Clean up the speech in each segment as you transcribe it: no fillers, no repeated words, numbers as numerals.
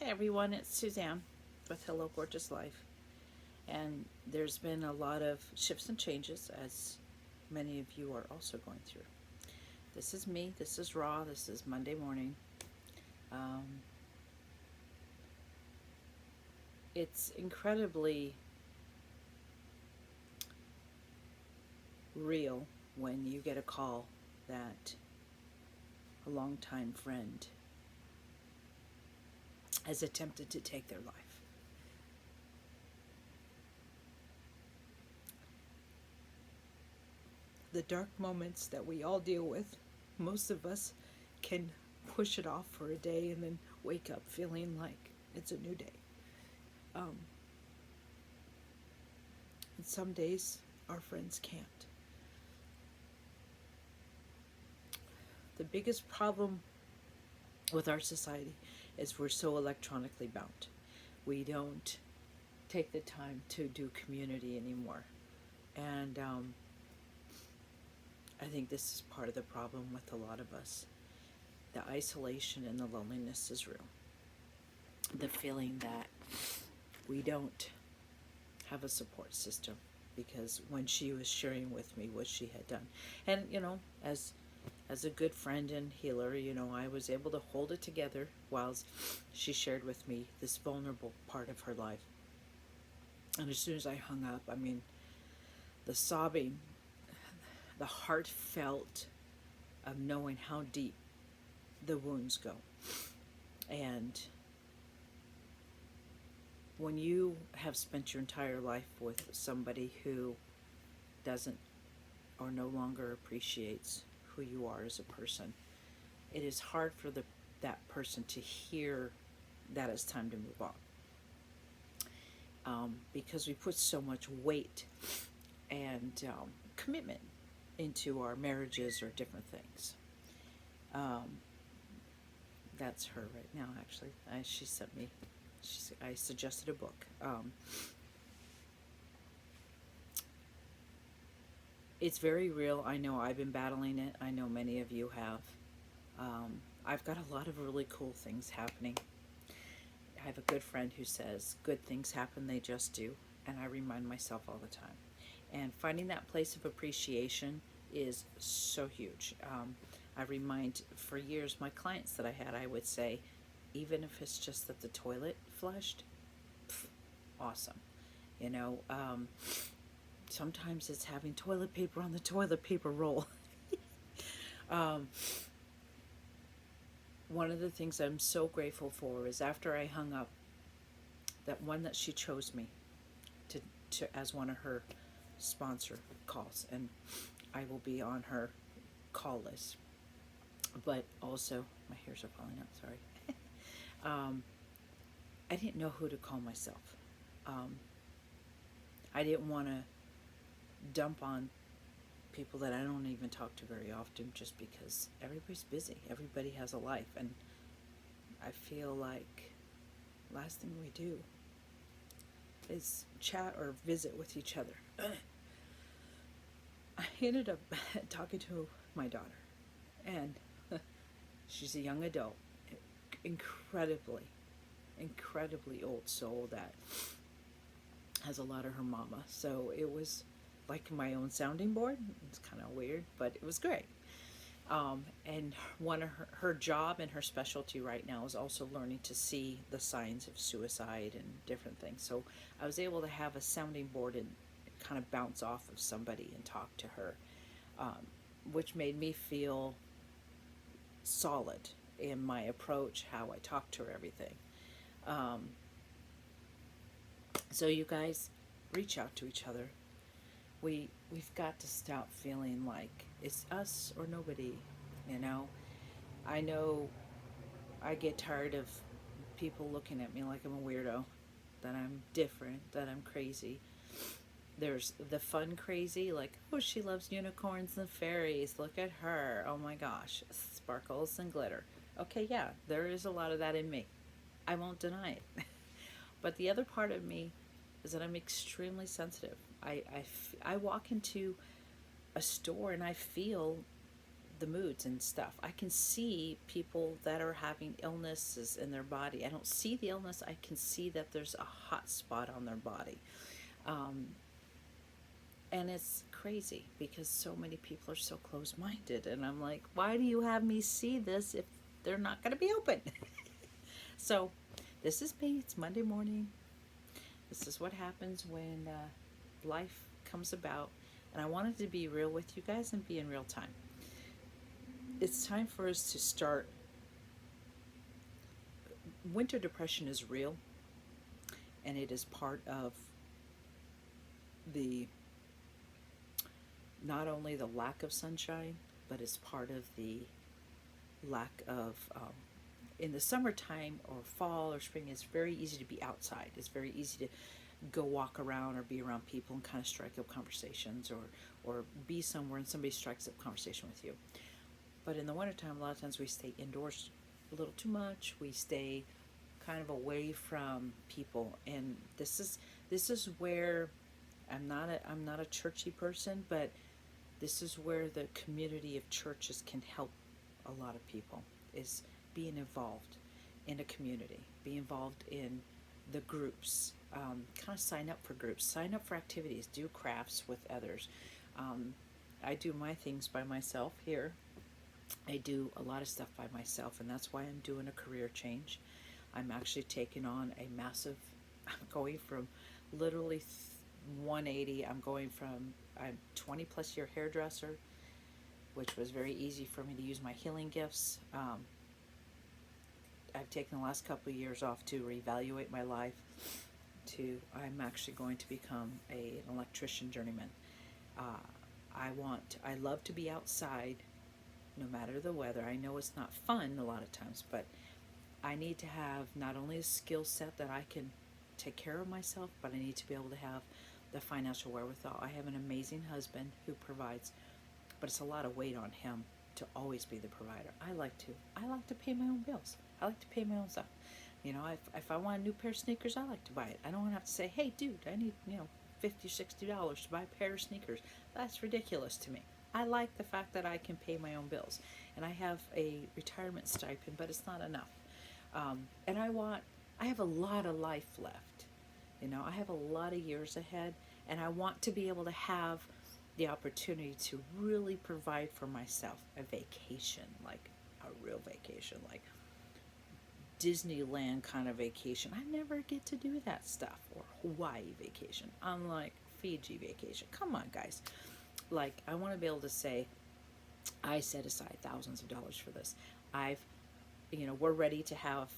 Hi everyone, it's Suzanne with Hello Gorgeous Life. And there's been a lot of shifts and changes, as many of you are also going through. This is me, this is Raw, this is Monday morning. Um, it's incredibly real when you get a call that a longtime friend has attempted to take their life. The dark moments that we all deal with, most of us can push it off for a day and then wake up feeling like it's a new day. Um, and some days our friends can't. The biggest problem with our society is we're so electronically bound. We don't take the time to do community anymore. And I think this is part of the problem with a lot of us. The isolation and the loneliness is real. The feeling that we don't have a support system, because when she was sharing with me what she had done, and as a good friend and healer, I was able to hold it together while she shared with me this vulnerable part of her life. And as soon as I hung up, the sobbing, the heartfelt of knowing how deep the wounds go. And when you have spent your entire life with somebody who doesn't or no longer appreciates who you are as a person, it is hard for that person to hear that it's time to move on. Because we put so much weight and commitment into our marriages or different things. That's her right now, actually. She sent me, I suggested a book. It's very real. I know I've been battling it. I know many of you have. I've got a lot of really cool things happening. I have a good friend who says, good things happen, they just do. And I remind myself all the time. And finding that place of appreciation is so huge. I remind, for years, my clients that I had, I would say, even if it's just that the toilet flushed, awesome. Sometimes it's having toilet paper on the toilet paper roll. um, One of the things I'm so grateful for is after I hung up, that one that she chose me to as one of her sponsor calls, and I will be on her call list. But also, my hairs are falling out, sorry. I didn't know who to call myself. I didn't want to dump on people that I don't even talk to very often, just because everybody's busy. Everybody has a life, and I feel like last thing we do is chat or visit with each other. I ended up talking to my daughter, and she's a young adult, incredibly old soul that has a lot of her mama. So it was like my own sounding board. It's kind of weird, but it was great. And one of her job and her specialty right now is also learning to see the signs of suicide and different things. So I was able to have a sounding board and kind of bounce off of somebody and talk to her, which made me feel solid in my approach, how I talk to her, everything. So you guys, reach out to each other. We've got to stop feeling like it's us or nobody. I know I get tired of people looking at me like I'm a weirdo, that I'm different, that I'm crazy. There's the fun crazy, like, oh, she loves unicorns and fairies, look at her, oh my gosh, sparkles and glitter. Okay, yeah, there is a lot of that in me. I won't deny it. But the other part of me is that I'm extremely sensitive. I walk into a store and I feel the moods and stuff. I can see people that are having illnesses in their body. I don't see the illness. I can see that there's a hot spot on their body. Um, and it's crazy because so many people are so close-minded. And I'm like, why do you have me see this if they're not going to be open? So this is me. It's Monday morning. This is what happens when life comes about. And I wanted to be real with you guys and be in real time. It's time for us to start. Winter depression is real, and it is part of the not only the lack of sunshine, but it's part of the lack of in the summertime or fall or spring. It's very easy to be outside. It's very easy to go walk around or be around people and kind of strike up conversations, or be somewhere and somebody strikes up conversation with you. But in the wintertime, a lot of times we stay indoors a little too much. We stay kind of away from people, and this is where I'm not a churchy person, but this is where the community of churches can help a lot of people, is being involved in a community, be involved in the groups, kind of sign up for groups, sign up for activities, do crafts with others. I do my things by myself here. I do a lot of stuff by myself, and that's why I'm doing a career change. I'm actually taking on a massive, I'm going from literally 180. I'm 20 plus year hairdresser, which was very easy for me to use my healing gifts. I've taken the last couple of years off to reevaluate my life. I'm actually going to become an electrician journeyman. I love to be outside no matter the weather. I know it's not fun a lot of times, but I need to have not only a skill set that I can take care of myself, but I need to be able to have the financial wherewithal. I have an amazing husband who provides, but it's a lot of weight on him to always be the provider. I like to pay my own bills. I like to pay my own stuff. You know, if I want a new pair of sneakers, I like to buy it. I don't want to have to say, hey, dude, I need, $50, $60 to buy a pair of sneakers. That's ridiculous to me. I like the fact that I can pay my own bills. And I have a retirement stipend, but it's not enough. And I have a lot of life left. I have a lot of years ahead, and I want to be able to have the opportunity to really provide for myself a vacation, like a real vacation, like Disneyland kind of vacation. I never get to do that stuff, or Hawaii vacation, unlike Fiji vacation. Come on, guys. Like, I want to be able to say, I set aside thousands of dollars for this. We're ready to have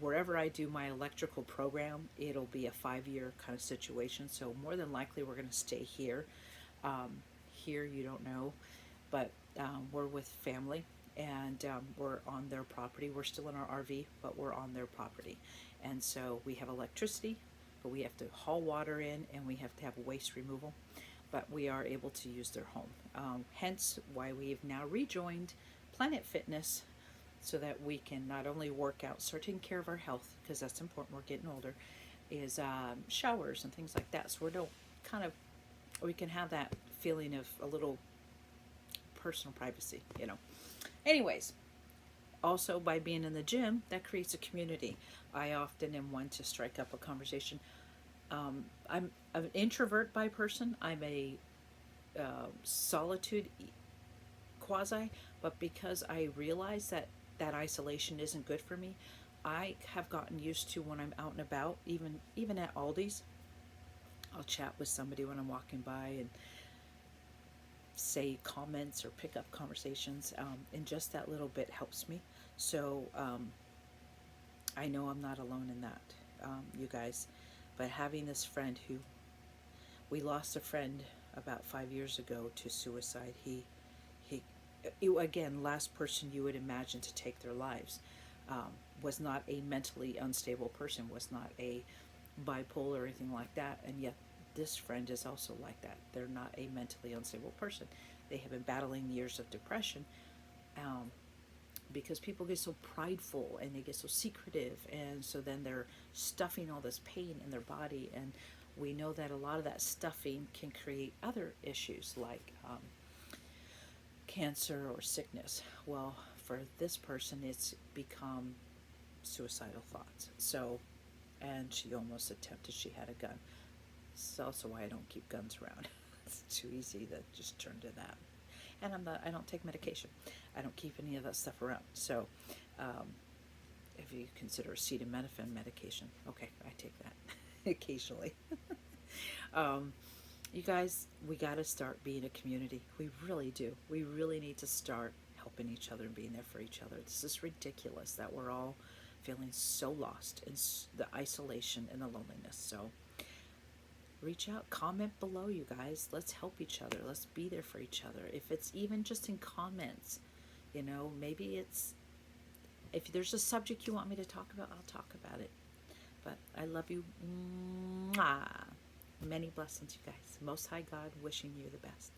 wherever I do my electrical program, it'll be a 5-year kind of situation. So more than likely, we're going to stay here. Here, you don't know, but we're with family, and we're on their property. We're still in our RV, but we're on their property. And so we have electricity, but we have to haul water in, and we have to have waste removal. But we are able to use their home. Hence why we've now rejoined Planet Fitness, so that we can not only work out, start taking care of our health, because that's important, we're getting older, is showers and things like that. So we can have that feeling of a little personal privacy, Anyways, also by being in the gym, that creates a community. I often am one to strike up a conversation. I'm an introvert by person. I'm a solitude quasi, but because I realize that isolation isn't good for me, I have gotten used to, when I'm out and about, even at Aldi's, I'll chat with somebody when I'm walking by and say comments or pick up conversations, and just that little bit helps me. So I know I'm not alone in that, you guys. But having this friend we lost a friend about 5 years ago to suicide. He again, last person you would imagine to take their lives, was not a mentally unstable person, was not a bipolar or anything like that, and yet this friend is also like that. They're not a mentally unstable person. They have been battling years of depression, because people get so prideful and they get so secretive, and so then they're stuffing all this pain in their body, and we know that a lot of that stuffing can create other issues like cancer or sickness. Well, for this person, it's become suicidal thoughts. So, and she almost attempted, she had a gun. It's also why I don't keep guns around. It's too easy to just turn to that. And I don't take medication. I don't keep any of that stuff around. So, if you consider acetaminophen medication, okay, I take that occasionally. You guys, we got to start being a community. We really do. We really need to start helping each other and being there for each other. This is ridiculous that we're all feeling so lost in the isolation and the loneliness. So reach out, comment below, you guys. Let's help each other. Let's be there for each other. If it's even just in comments, maybe it's, if there's a subject you want me to talk about, I'll talk about it. But I love you. Mwah. Many blessings, you guys. Most High God wishing you the best.